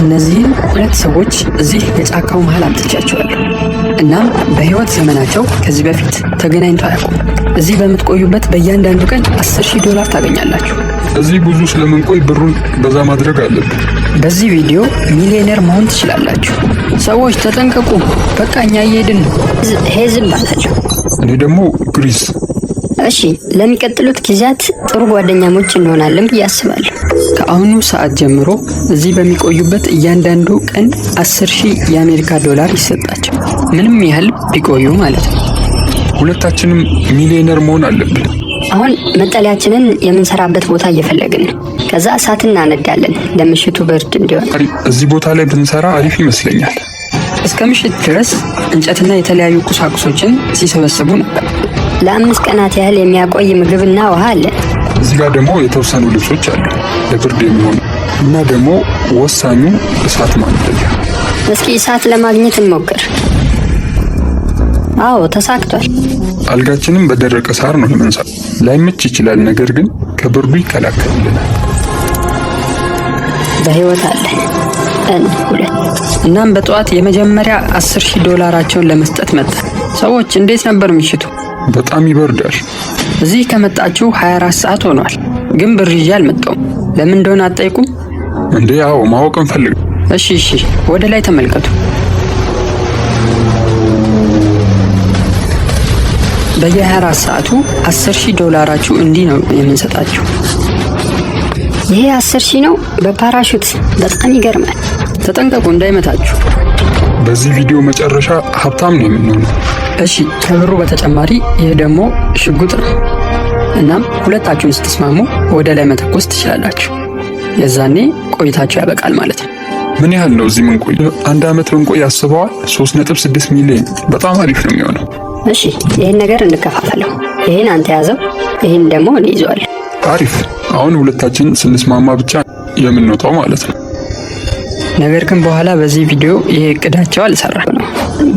እነዚህን ሁለት ሰዎች እዚህ የጫካው መሃል አምጥቻቸዋለሁ። እናም በህይወት ዘመናቸው ከዚህ በፊት ተገናኝተው አያውቁም። እዚህ በምትቆዩበት በእያንዳንዱ ቀን $10,000 ታገኛላችሁ። እዚህ ብዙ ስለምንቆይ ብሩን በዛ ማድረግ አለብን። በዚህ ቪዲዮ ሚሊዮነር መሆን ትችላላችሁ። ሰዎች ተጠንቀቁ። በቃ እኛ እየሄድን ነው። ሄዝም ባላችሁ። እኔ ደግሞ ግሪስ። እሺ፣ ለሚቀጥሉት ጊዜያት ጥሩ ጓደኛሞች እንሆናለን ብዬ አስባለሁ። ከአሁኑ ሰዓት ጀምሮ እዚህ በሚቆዩበት እያንዳንዱ ቀን $10,000 ይሰጣቸው፣ ምንም ያህል ቢቆዩ ማለት ነው። ሁለታችንም ሚሊዮነር መሆን አለብን። አሁን መጠለያችንን የምንሰራበት ቦታ እየፈለግን ነው። ከዛ እሳት እናነዳለን ለምሽቱ ብርድ እንዲሆን። እዚህ ቦታ ላይ ብንሰራ አሪፍ ይመስለኛል። እስከ ምሽት ድረስ እንጨትና የተለያዩ ቁሳቁሶችን ሲሰበስቡ ነበር። ለ5 ቀናት ያህል የሚያቆይ ምግብና ውሃ አለ። እዚህ ጋር ደግሞ የተወሰኑ ልብሶች አሉ ለብርድ የሚሆኑ እና ደግሞ ወሳኙ እሳት ማንደጃ። እስኪ እሳት ለማግኘት እንሞክር። አዎ ተሳክቷል። አልጋችንም በደረቀ ሳር ነው የምንሰራው። ላይመች ይችላል፣ ነገር ግን ከብርዱ ይከላከልልናል። በህይወት አለ ቀን 2። እናም በጠዋት የመጀመሪያ $10,000 ለመስጠት መጣ። ሰዎች እንዴት ነበር ምሽቱ? በጣም ይበርዳል። እዚህ ከመጣችሁ 24 ሰዓት ሆኗል፣ ግን ብር ይዤ አልመጣሁም። ለምን እንደሆነ አትጠይቁም እንዴ? አዎ ማወቅ እንፈልግ። እሺ፣ ወደ ላይ ተመልከቱ። በየ24 ሰዓቱ $10,000 እንዲህ ነው የምንሰጣችሁ። ይሄ 10,000 ነው በፓራሹት። በጣም ይገርማል። ተጠንቀቁ እንዳይመታችሁ። በዚህ ቪዲዮ መጨረሻ ሀብታም ነው የምንሆነው። እሺ፣ ከብሩ በተጨማሪ ይህ ደግሞ ሽጉጥ ነው። እናም ሁለታችሁን ስትስማሙ ወደ ላይ መተኮስ ትችላላችሁ። የዛኔ ቆይታችሁ ያበቃል ማለት ነው። ምን ያህል ነው እዚህ ምንቆይ? 1 ዓመት ብንቆይ ያስበዋል? 3.6 ሚሊዮን። በጣም አሪፍ ነው የሚሆነው። እሺ፣ ይህን ነገር እንከፋፈለው። ይህን አንተ ያዘው፣ ይህን ደግሞ እኔ ይዘዋለሁ። አሪፍ። አሁን ሁለታችን ስንስማማ ብቻ የምንወጣው ማለት ነው። ነገር ግን በኋላ በዚህ ቪዲዮ ይሄ እቅዳቸው አልሰራም ነው።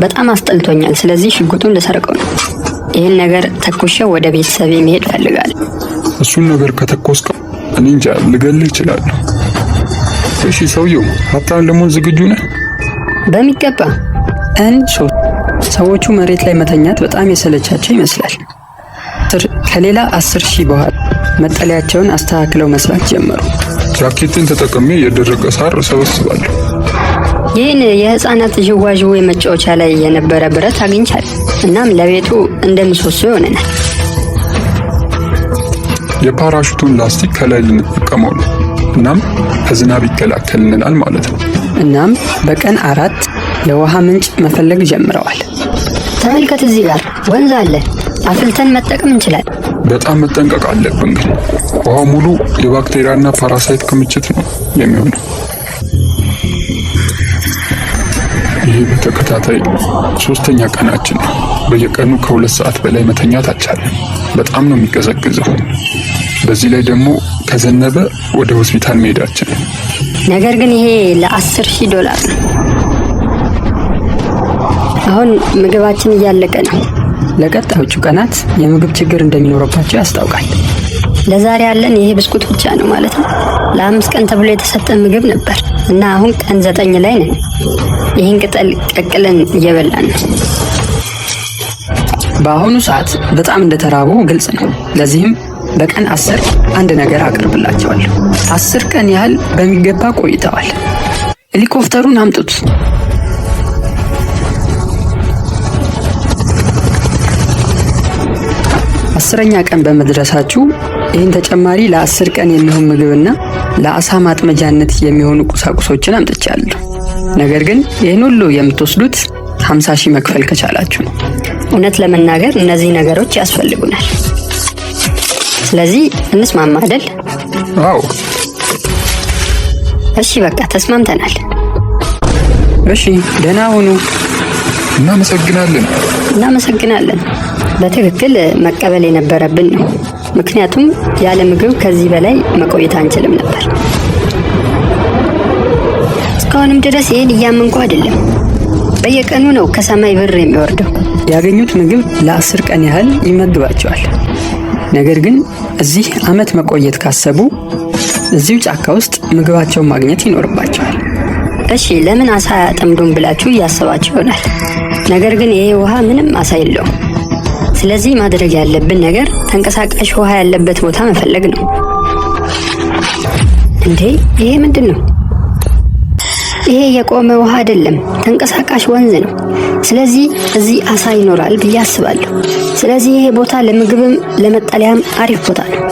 በጣም አስጠልቶኛል። ስለዚህ ሽጉጡን ልሰርቀው ነው። ይህን ነገር ተኩሼው ወደ ቤተሰቤ መሄድ ፈልጋለሁ። እሱን ነገር ከተኮስከው እኔ እንጃ ልገልህ እችላለሁ። እሺ፣ ሰውየው ሀብታም ለመሆን ዝግጁ ነህ? በሚገባ። ሰዎቹ መሬት ላይ መተኛት በጣም የሰለቻቸው ይመስላል። ከሌላ 10,000 በኋላ መጠለያቸውን አስተካክለው መስራት ጀመሩ። ጃኬትን ተጠቅሜ የደረቀ ሳር እሰበስባለሁ። ይህን የህፃናት ዥዋዥዌ መጫወቻ ላይ የነበረ ብረት አግኝቻለሁ። እናም ለቤቱ እንደ ምሰሶ ይሆነናል። የፓራሹቱን ላስቲክ ከላይ ልንጠቀመው ነው። እናም ከዝናብ ይከላከልናል ማለት ነው። እናም በቀን 4 የውሃ ምንጭ መፈለግ ጀምረዋል። ተመልከት፣ እዚህ ጋር ወንዝ አለ። አፍልተን መጠቀም እንችላለን። በጣም መጠንቀቅ አለብን ግን ውሃው ሙሉ የባክቴሪያና ፓራሳይት ክምችት ነው የሚሆነው። ይህ በተከታታይ 3ኛ ቀናችን ነው። በየቀኑ ከ2 ሰዓት በላይ መተኛት አልቻለም። በጣም ነው የሚቀዘቅዘው። በዚህ ላይ ደግሞ ከዘነበ ወደ ሆስፒታል መሄዳችን። ነገር ግን ይሄ ለ$10,000 ነው። አሁን ምግባችን እያለቀ ነው። ለቀጣዮቹ ቀናት የምግብ ችግር እንደሚኖርባቸው ያስታውቃል። ለዛሬ ያለን ይሄ ብስኩት ብቻ ነው ማለት ነው። ለ5 ቀን ተብሎ የተሰጠ ምግብ ነበር እና አሁን ቀን 9 ላይ ነን። ይህን ቅጠል ቀቅለን እየበላን ነው። በአሁኑ ሰዓት በጣም እንደተራቡ ግልጽ ነው። ለዚህም በቀን 10 አንድ ነገር አቀርብላቸዋለሁ። 10 ቀን ያህል በሚገባ ቆይተዋል። ሄሊኮፕተሩን አምጡት። አስረኛ ቀን በመድረሳችሁ ይህን ተጨማሪ ለ10 ቀን የሚሆን ምግብና ለአሳ ማጥመጃነት የሚሆኑ ቁሳቁሶችን አምጥቻለሁ። ነገር ግን ይህን ሁሉ የምትወስዱት 50,000 መክፈል ከቻላችሁ ነው። እውነት ለመናገር እነዚህ ነገሮች ያስፈልጉናል። ስለዚህ እንስማማ አይደል? አዎ። እሺ፣ በቃ ተስማምተናል። እሺ፣ ደህና ሁኑ። እናመሰግናለን። በትክክል መቀበል የነበረብን ነው። ምክንያቱም ያለ ምግብ ከዚህ በላይ መቆየት አንችልም ነበር። እስካሁንም ድረስ ይህን እያመንኩ አይደለም። በየቀኑ ነው ከሰማይ ብር የሚወርደው። ያገኙት ምግብ ለ10 ቀን ያህል ይመግባቸዋል። ነገር ግን እዚህ ዓመት መቆየት ካሰቡ እዚሁ ጫካ ውስጥ ምግባቸውን ማግኘት ይኖርባቸዋል። እሺ ለምን አሳ አያጠምዱም ብላችሁ እያሰባችሁ ይሆናል። ነገር ግን ይሄ ውሃ ምንም አሳ የለውም። ስለዚህ ማድረግ ያለብን ነገር ተንቀሳቃሽ ውሃ ያለበት ቦታ መፈለግ ነው። እንዴ ይሄ ምንድን ነው? ይሄ የቆመ ውሃ አይደለም፣ ተንቀሳቃሽ ወንዝ ነው። ስለዚህ እዚህ አሳ ይኖራል ብዬ አስባለሁ። ስለዚህ ይሄ ቦታ ለምግብም ለመጠለያም አሪፍ ቦታ ነው።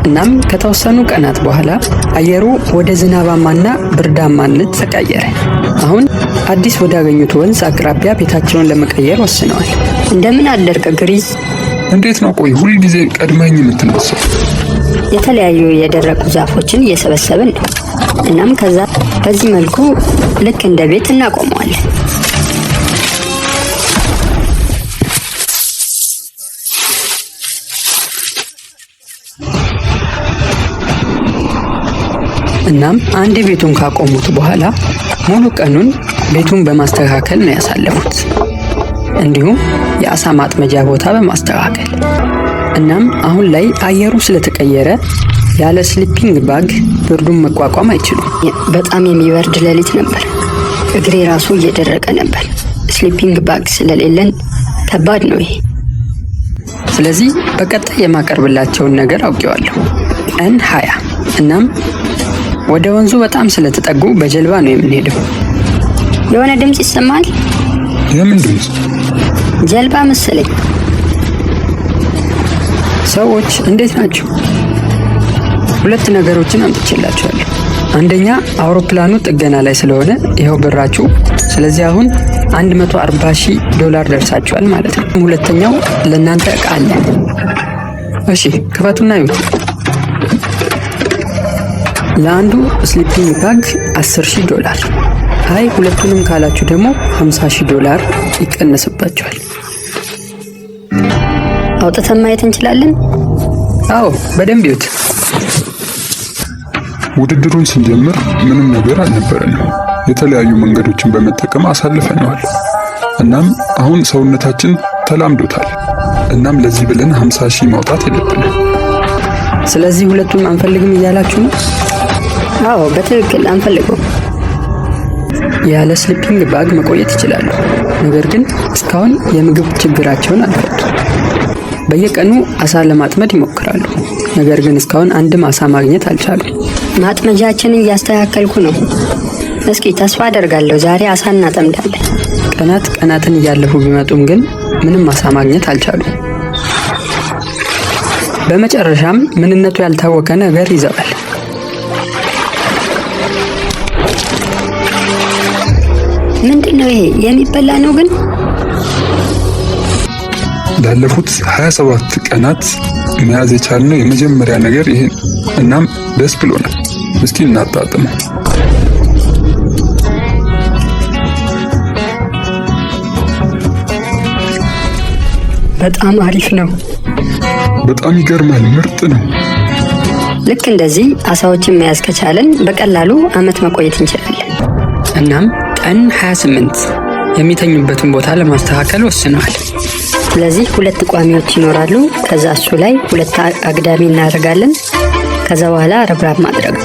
እናም ከተወሰኑ ቀናት በኋላ አየሩ ወደ ዝናባማና ብርዳማነት ተቀየረ። አሁን አዲስ ወዳገኙት ወንዝ አቅራቢያ ቤታቸውን ለመቀየር ወስነዋል። እንደምን አደርክ ግሪዝ? እንዴት ነው? ቆይ ሁል ጊዜ ቀድመኝ የምትነሳው? የተለያዩ የደረቁ ዛፎችን እየሰበሰብን ነው። እናም ከዛ በዚህ መልኩ ልክ እንደ ቤት እናቆመዋለን። እናም አንድ ቤቱን ካቆሙት በኋላ ሙሉ ቀኑን ቤቱን በማስተካከል ነው ያሳለፉት። እንዲሁም የአሳ ማጥመጃ ቦታ በማስተካከል። እናም አሁን ላይ አየሩ ስለተቀየረ ያለ ስሊፒንግ ባግ ብርዱን መቋቋም አይችሉም። በጣም የሚበርድ ሌሊት ነበር። እግሬ ራሱ እየደረቀ ነበር። ስሊፒንግ ባግ ስለሌለን ከባድ ነው ይሄ። ስለዚህ በቀጣይ የማቀርብላቸውን ነገር አውቄዋለሁ። ቀን 20። እናም ወደ ወንዙ በጣም ስለተጠጉ በጀልባ ነው የምንሄደው። የሆነ ድምጽ ይሰማል። የምን ድምጽ? ጀልባ መሰለኝ። ሰዎች እንዴት ናችሁ? ሁለት ነገሮችን አምጥቼላችኋለሁ። አንደኛ አውሮፕላኑ ጥገና ላይ ስለሆነ ይኸው ብራችሁ። ስለዚህ አሁን $140,000 ደርሳችኋል ማለት ነው። ሁለተኛው ለእናንተ ዕቃ አለ። እሺ ክፈቱና ይዩት። ለአንዱ ስሊፒንግ ባግ $10,000። አይ ሁለቱንም ካላችሁ ደግሞ $50,000 ይቀነስባችኋል። አውጥተን ማየት እንችላለን? አዎ በደንብ ይዩት። ውድድሩን ስንጀምር ምንም ነገር አልነበረንም። የተለያዩ መንገዶችን በመጠቀም አሳልፈነዋል። እናም አሁን ሰውነታችን ተላምዶታል። እናም ለዚህ ብለን 50,000 ማውጣት የለብንም። ስለዚህ ሁለቱን አንፈልግም እያላችሁ ነው? አዎ በትክክል አንፈልገው። ያለ ስሊፒንግ ባግ መቆየት ይችላሉ። ነገር ግን እስካሁን የምግብ ችግራቸውን አልፈቱም። በየቀኑ አሳ ለማጥመድ ይሞክራሉ። ነገር ግን እስካሁን አንድም አሳ ማግኘት አልቻሉም። ማጥመጃችንን እያስተካከልኩ ነው። እስኪ ተስፋ አደርጋለሁ ዛሬ አሳ እናጠምዳለን። ቀናትን እያለፉ ቢመጡም ግን ምንም አሳ ማግኘት አልቻሉም። በመጨረሻም ምንነቱ ያልታወቀ ነገር ይዘዋል። ምንድነው ይሄ? የሚበላ ነው ግን? ላለፉት 27 ቀናት መያዝ የቻልነው የመጀመሪያ ነገር ይሄ። እናም ደስ ብሎናል። እስቲ እናጣጥመው። በጣም አሪፍ ነው። በጣም ይገርማል። ምርጥ ነው። ልክ እንደዚህ አሳዎችን መያዝ ከቻለን በቀላሉ ዓመት መቆየት እንችላለን። እናም ቀን 28 የሚተኙበትን ቦታ ለማስተካከል ወስነዋል። ስለዚህ 2 ቋሚዎች ይኖራሉ። ከዛ እሱ ላይ 2 አግዳሚ እናደርጋለን። ከዛ በኋላ ረብራብ ማድረግ።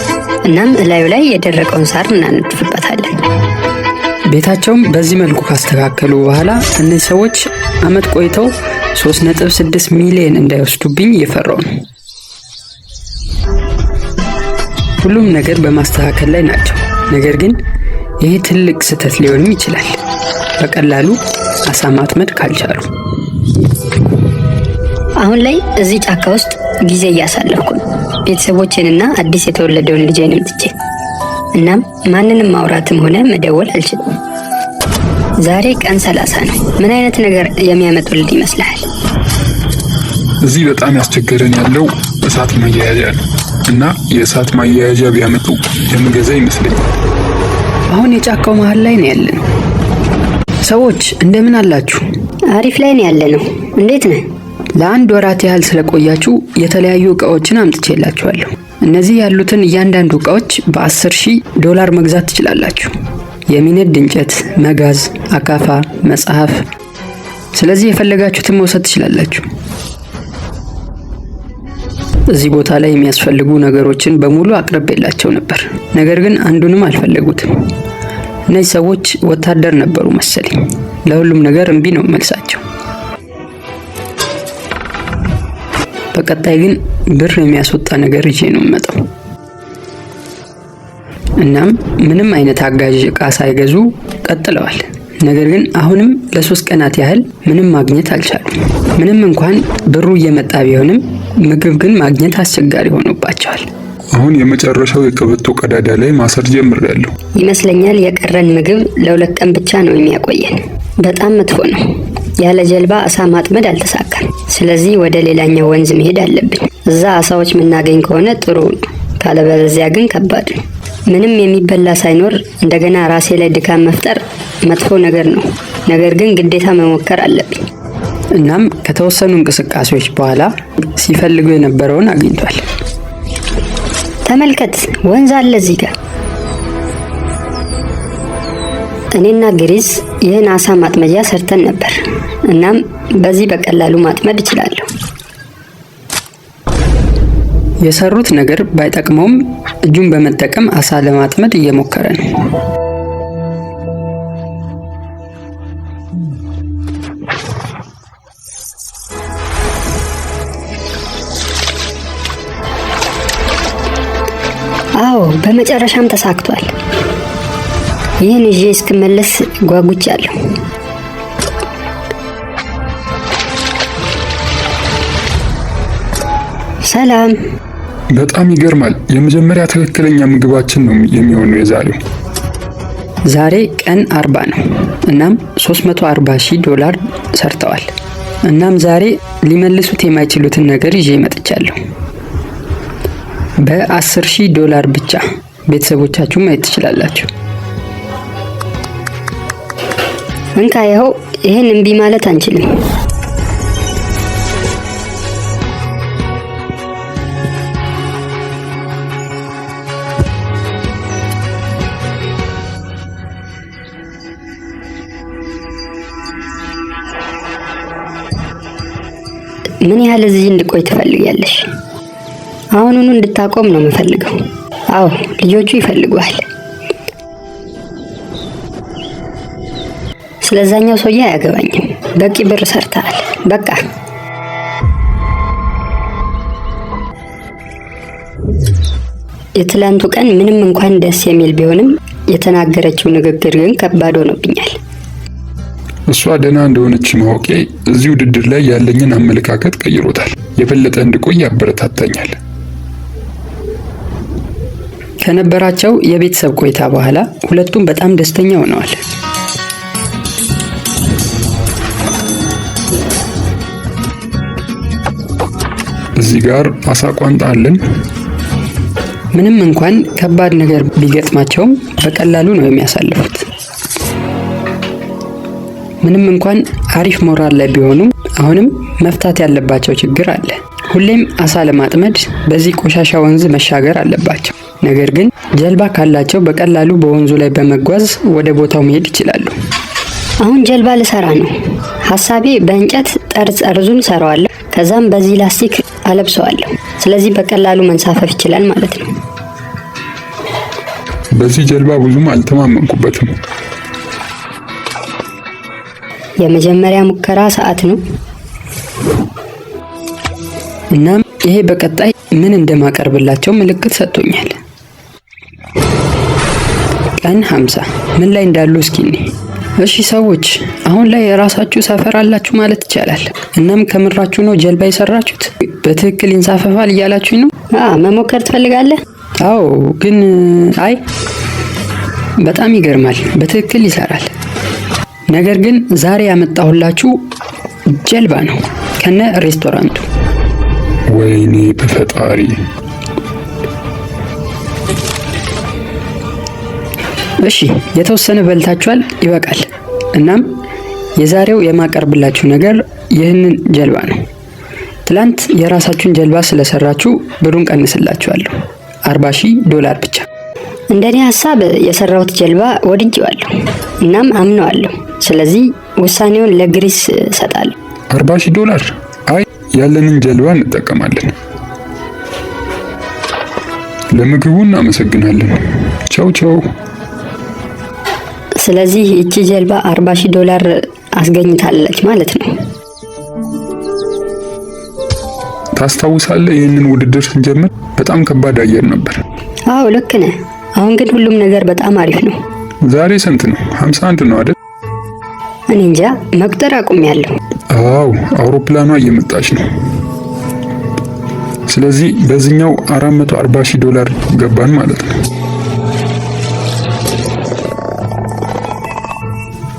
እናም እላዩ ላይ የደረቀውን ሳር እናነጥፍበታለን። ቤታቸውም በዚህ መልኩ ካስተካከሉ በኋላ እነዚህ ሰዎች ዓመት ቆይተው 3.6 ሚሊዮን እንዳይወስዱብኝ እየፈራው ነው። ሁሉም ነገር በማስተካከል ላይ ናቸው። ነገር ግን ይሄ ትልቅ ስህተት ሊሆንም ይችላል፣ በቀላሉ አሳ ማጥመድ ካልቻሉ። አሁን ላይ እዚህ ጫካ ውስጥ ጊዜ እያሳለፍኩ ነው፣ ቤተሰቦቼንና አዲስ የተወለደውን ልጄንም ትቼ። እናም ማንንም ማውራትም ሆነ መደወል አልችልም። ዛሬ ቀን 30 ነው። ምን አይነት ነገር የሚያመጡልን ይመስልሃል? እዚህ በጣም ያስቸገረን ያለው እሳት ማያያዣ ነው እና የእሳት ማያያዣ ቢያመጡ የምገዛ ይመስለኛል። አሁን የጫካው መሃል ላይ ነው ያለነው። ሰዎች እንደምን አላችሁ? አሪፍ ላይ ነው ያለነው። እንዴት ነህ? ለአንድ ወራት ያህል ስለቆያችሁ የተለያዩ ዕቃዎችን አምጥቼላችኋለሁ። እነዚህ ያሉትን እያንዳንዱ ዕቃዎች $10,000 መግዛት ትችላላችሁ። የሚነድ እንጨት፣ መጋዝ፣ አካፋ፣ መጽሐፍ። ስለዚህ የፈለጋችሁትን መውሰድ ትችላላችሁ። እዚህ ቦታ ላይ የሚያስፈልጉ ነገሮችን በሙሉ አቅርቤላቸው ነበር። ነገር ግን አንዱንም አልፈለጉትም። እነዚህ ሰዎች ወታደር ነበሩ መሰለኝ። ለሁሉም ነገር እምቢ ነው መልሳቸው። በቀጣይ ግን ብር የሚያስወጣ ነገር ይዤ ነው የምመጣው። እናም ምንም አይነት አጋዥ ዕቃ ሳይገዙ ቀጥለዋል። ነገር ግን አሁንም ለ3 ቀናት ያህል ምንም ማግኘት አልቻሉም። ምንም እንኳን ብሩ እየመጣ ቢሆንም ምግብ ግን ማግኘት አስቸጋሪ ሆኖባቸዋል። አሁን የመጨረሻው የቀበቶ ቀዳዳ ላይ ማሰር ጀምሬያለሁ። ይመስለኛል የቀረን ምግብ ለ2 ቀን ብቻ ነው የሚያቆየን። በጣም መጥፎ ነው። ያለ ጀልባ አሳ ማጥመድ አልተሳካም። ስለዚህ ወደ ሌላኛው ወንዝ መሄድ አለብን። እዛ አሳዎች የምናገኝ ከሆነ ጥሩ ነው፣ ካለበለዚያ ግን ከባድ ነው። ምንም የሚበላ ሳይኖር እንደገና ራሴ ላይ ድካም መፍጠር መጥፎ ነገር ነው። ነገር ግን ግዴታ መሞከር አለብኝ። እናም ከተወሰኑ እንቅስቃሴዎች በኋላ ሲፈልጉ የነበረውን አግኝቷል። ተመልከት፣ ወንዝ አለ እዚህ ጋር። እኔና ግሪስ ይህን አሳ ማጥመጃ ሰርተን ነበር። እናም በዚህ በቀላሉ ማጥመድ እችላለሁ። የሰሩት ነገር ባይጠቅመውም እጁን በመጠቀም አሳ ለማጥመድ እየሞከረ ነው። አዎ፣ በመጨረሻም ተሳክቷል። ይህን ይዤ እስክመለስ ጓጉቻለሁ። ሰላም። በጣም ይገርማል። የመጀመሪያ ትክክለኛ ምግባችን ነው የሚሆነው የዛሬው። ዛሬ ቀን 40 ነው። እናም $340,000 ሰርተዋል። እናም ዛሬ ሊመልሱት የማይችሉትን ነገር ይዤ መጥቻለሁ። $10,000 ብቻ ቤተሰቦቻችሁ ማየት ትችላላችሁ። እንካ ይኸው። ይህን እምቢ ማለት አንችልም። ምን ያህል እዚህ እንድቆይ ትፈልጊያለሽ? አሁኑኑ እንድታቆም ነው የምፈልገው። አዎ፣ ልጆቹ ይፈልጉሃል። ስለዛኛው ሰውዬ አያገባኝም። በቂ ብር ሰርተሃል። በቃ የትላንቱ ቀን ምንም እንኳን ደስ የሚል ቢሆንም የተናገረችው ንግግር ግን ከባድ ሆኖብኛል። እሷ ደህና እንደሆነች ማወቄ እዚህ ውድድር ላይ ያለኝን አመለካከት ቀይሮታል። የበለጠ እንድቆይ ያበረታታኛል። ከነበራቸው የቤተሰብ ቆይታ በኋላ ሁለቱም በጣም ደስተኛ ሆነዋል። እዚህ ጋር አሳ ቋንጣ አለን። ምንም እንኳን ከባድ ነገር ቢገጥማቸውም በቀላሉ ነው የሚያሳልፉት። ምንም እንኳን አሪፍ ሞራል ላይ ቢሆኑም አሁንም መፍታት ያለባቸው ችግር አለ። ሁሌም አሳ ለማጥመድ በዚህ ቆሻሻ ወንዝ መሻገር አለባቸው። ነገር ግን ጀልባ ካላቸው በቀላሉ በወንዙ ላይ በመጓዝ ወደ ቦታው መሄድ ይችላሉ። አሁን ጀልባ ልሰራ ነው። ሐሳቤ በእንጨት ጠርዙን ሰራዋለሁ። ከዛም በዚህ ላስቲክ አለብሰዋለሁ። ስለዚህ በቀላሉ መንሳፈፍ ይችላል ማለት ነው። በዚህ ጀልባ ብዙም አልተማመንኩበትም። የመጀመሪያ ሙከራ ሰዓት ነው። እናም ይሄ በቀጣይ ምን እንደማቀርብላቸው ምልክት ሰጥቶኛል። ቀን 50 ምን ላይ እንዳሉ እስኪ እኔ። እሺ ሰዎች፣ አሁን ላይ የራሳችሁ ሰፈር አላችሁ ማለት ይቻላል። እናም ከምራችሁ ነው ጀልባ የሰራችሁት? በትክክል ይንሳፈፋል እያላችሁኝ ነው? መሞከር ትፈልጋለህ? አዎ፣ ግን አይ በጣም ይገርማል። በትክክል ይሰራል። ነገር ግን ዛሬ ያመጣሁላችሁ ጀልባ ነው ከነ ሬስቶራንቱ። ወይኔ በፈጣሪ! እሺ የተወሰነ በልታችኋል፣ ይበቃል። እናም የዛሬው የማቀርብላችሁ ነገር ይህንን ጀልባ ነው። ትላንት የራሳችሁን ጀልባ ስለሰራችሁ ብሩን ቀንስላችኋለሁ። $40,000 ብቻ። እንደኔ ሐሳብ የሰራሁት ጀልባ ወድጄዋለሁ፣ እናም አምነዋለሁ። ስለዚህ ውሳኔውን ለግሪስ ሰጣለሁ። $40,000? አይ ያለንን ጀልባ እንጠቀማለን። ለምግቡ እናመሰግናለን። ቻው ቻው። ስለዚህ እቺ ጀልባ $40,000 አስገኝታለች ማለት ነው። ታስታውሳለህ? ይህንን ውድድር ስንጀምር በጣም ከባድ አየር ነበር። አዎ ልክ ነህ። አሁን ግን ሁሉም ነገር በጣም አሪፍ ነው። ዛሬ ስንት ነው? 51 ነው አይደል? እኔ እንጃ መቁጠር አቁሜያለሁ። አዎ አውሮፕላኗ እየመጣች ነው። ስለዚህ በዚህኛው $440,000 ገባን ማለት ነው።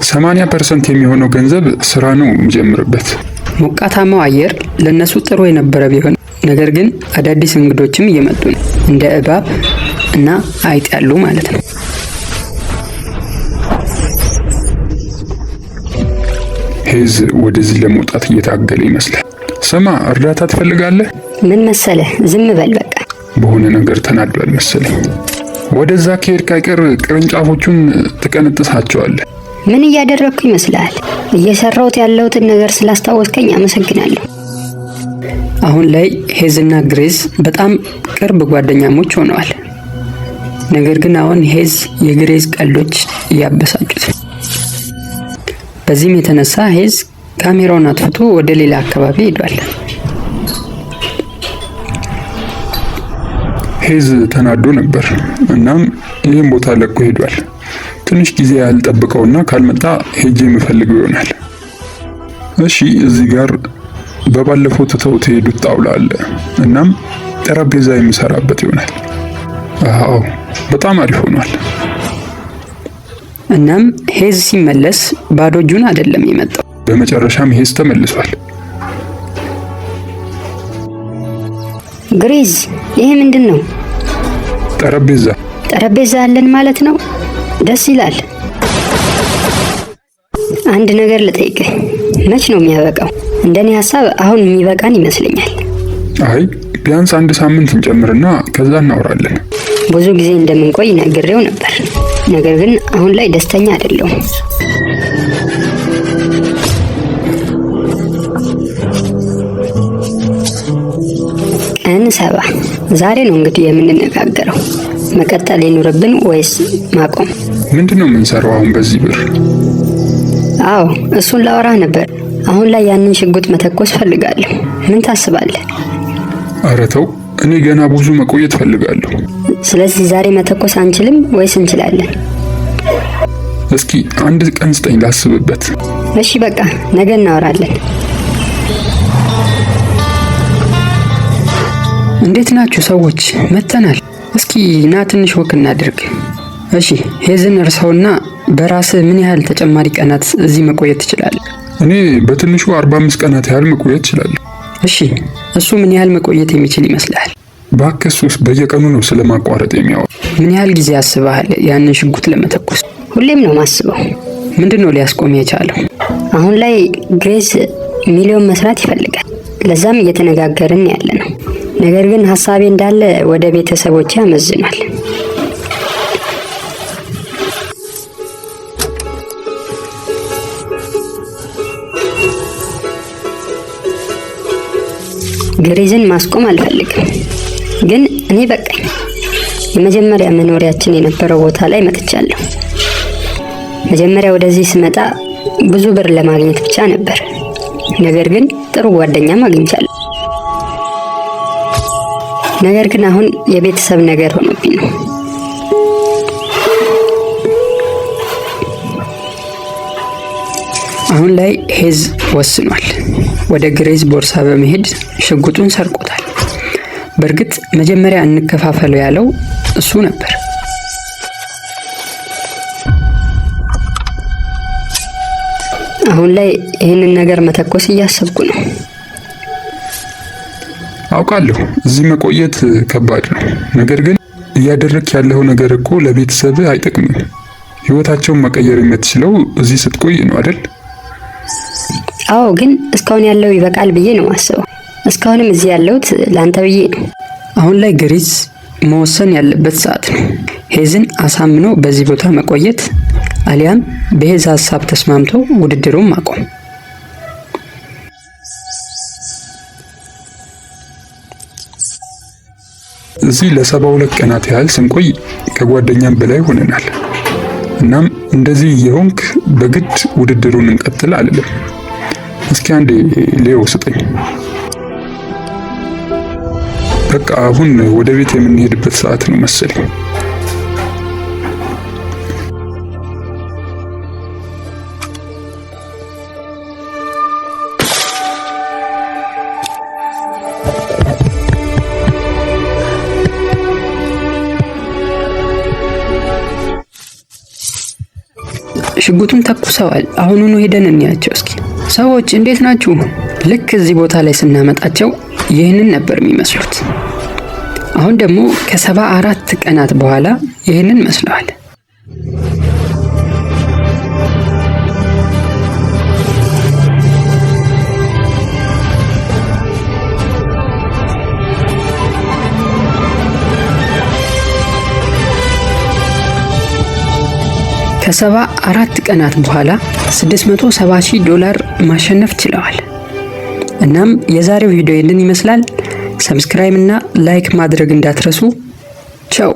80% የሚሆነው ገንዘብ ስራ ነው የምጀምርበት። ሞቃታማው አየር ለነሱ ጥሩ የነበረ ቢሆን ነገር ግን አዳዲስ እንግዶችም እየመጡ ነው፣ እንደ እባብ እና አይጥ ያሉ ማለት ነው። ሄዝ ወደዚህ ለመውጣት እየታገለ ይመስላል። ስማ፣ እርዳታ ትፈልጋለህ? ምን መሰለህ፣ ዝም በል በቃ። በሆነ ነገር ተናዷል መሰለኝ። ወደዛ ከሄድክ አይቀር ቅርንጫፎቹን ትቀነጥሳቸዋለህ። ምን እያደረግኩ ይመስላል? እየሰራሁት ያለሁትን ነገር ስላስታወስከኝ አመሰግናለሁ። አሁን ላይ ሄዝና ግሬዝ በጣም ቅርብ ጓደኛሞች ሆነዋል። ነገር ግን አሁን ሄዝ የግሬዝ ቀልዶች እያበሳጩት ነው። በዚህም የተነሳ ሄዝ ካሜራውን አጥፍቶ ወደ ሌላ አካባቢ ሄዷል። ሄዝ ተናዶ ነበር። እናም ይህን ቦታ ለቆ ሄዷል። ትንሽ ጊዜ ያልጠብቀውና ካልመጣ ሄጄ የምፈልገው ይሆናል። እሺ፣ እዚህ ጋር በባለፈው ትተውት የሄዱት ጣውላ አለ። እናም ጠረጴዛ የሚሰራበት ይሆናል። አዎ፣ በጣም አሪፍ ሆኗል። እናም ሄዝ ሲመለስ ባዶ እጁን አይደለም የመጣው። በመጨረሻም ሄዝ ተመልሷል። ግሬዝ፣ ይሄ ምንድን ነው? ጠረጴዛ አለን ማለት ነው። ደስ ይላል። አንድ ነገር ልጠይቅህ፣ መች ነው የሚያበቃው? እንደኔ ሐሳብ አሁን የሚበቃን ይመስለኛል። አይ ቢያንስ 1 ሳምንት እንጨምርና ከዛ እናወራለን። ብዙ ጊዜ እንደምንቆይ ነግሬው ነበር፣ ነገር ግን አሁን ላይ ደስተኛ አይደለሁም። ቀን 7 ዛሬ ነው እንግዲህ የምንነጋገረው። መቀጠል ይኑርብን ወይስ ማቆም? ምንድነው የምንሰራው አሁን በዚህ ብር? አዎ እሱን ላወራህ ነበር። አሁን ላይ ያንን ሽጉጥ መተኮስ ፈልጋለሁ። ምን ታስባለህ? ኧረ ተው፣ እኔ ገና ብዙ መቆየት ፈልጋለሁ። ስለዚህ ዛሬ መተኮስ አንችልም ወይስ እንችላለን? እስኪ 1 ቀን ስጠኝ ላስብበት። እሺ በቃ ነገ እናወራለን። እንዴት ናችሁ ሰዎች? መተናል። እስኪ ና ትንሽ ወክ እናድርግ። እሺ ሄዝን እርሳውና በራስህ ምን ያህል ተጨማሪ ቀናት እዚህ መቆየት ትችላለህ? እኔ በትንሹ 45 ቀናት ያህል መቆየት እችላለሁ። እሺ እሱ ምን ያህል መቆየት የሚችል ይመስልሃል? ባክሱስ በየቀኑ ነው ስለማቋረጥ የሚያወራ። ምን ያህል ጊዜ አስበሃል ያንን ሽጉጥ ለመተኮስ? ሁሌም ነው ማስበው። ምንድነው ሊያስቆም የቻለው? አሁን ላይ ግሬዝ ሚሊዮን መስራት ይፈልጋል። ለዛም እየተነጋገርን ያለ ነው። ነገር ግን ሐሳቤ እንዳለ ወደ ቤተሰቦቼ ያመዝናል። ግሬዝን ማስቆም አልፈልግም፣ ግን እኔ በቃኝ። የመጀመሪያ መኖሪያችን የነበረው ቦታ ላይ መጥቻለሁ። መጀመሪያ ወደዚህ ስመጣ ብዙ ብር ለማግኘት ብቻ ነበር። ነገር ግን ጥሩ ጓደኛም አግኝቻለሁ። ነገር ግን አሁን የቤተሰብ ነገር ሆኖብኝ ነው። አሁን ላይ ሄዝ ወስኗል። ወደ ግሬዝ ቦርሳ በመሄድ ሽጉጡን ሰርቆታል። በእርግጥ መጀመሪያ እንከፋፈለው ያለው እሱ ነበር። አሁን ላይ ይህንን ነገር መተኮስ እያሰብኩ ነው። አውቃለሁ እዚህ መቆየት ከባድ ነው። ነገር ግን እያደረክ ያለው ነገር እኮ ለቤተሰብህ አይጠቅምም። ህይወታቸውን መቀየር የምትችለው እዚህ ስትቆይ ነው አይደል? አዎ፣ ግን እስካሁን ያለው ይበቃል ብዬ ነው ማስበው። እስካሁንም እዚህ ያለሁት ላንተ ብዬ ነው። አሁን ላይ ግሬዝ መወሰን ያለበት ሰዓት ነው። ሄዝን አሳምኖ በዚህ ቦታ መቆየት አሊያም በሄዝ ሀሳብ ተስማምቶ ውድድሩን ማቆም። እዚህ ለ72 ቀናት ያህል ስንቆይ ከጓደኛም በላይ ሆነናል። እናም እንደዚህ የሆንክ በግድ ውድድሩን እንቀጥል አልልም። እስኪ አንዴ ሌዮ ስጠኝ። በቃ አሁን ወደ ቤት የምንሄድበት ሰዓት ነው መሰለኝ። ሽጉጡን ተኩሰዋል። አሁኑኑ ሄደን እንያቸው እስኪ። ሰዎች እንዴት ናችሁ? ልክ እዚህ ቦታ ላይ ስናመጣቸው ይህንን ነበር የሚመስሉት። አሁን ደግሞ ከ74 ቀናት በኋላ ይህንን መስለዋል። ከ74 ቀናት በኋላ $670,000 ማሸነፍ ችለዋል። እናም የዛሬው ቪዲዮ ይህንን ይመስላል። ሰብስክራይብ እና ላይክ ማድረግ እንዳትረሱ። ቻው።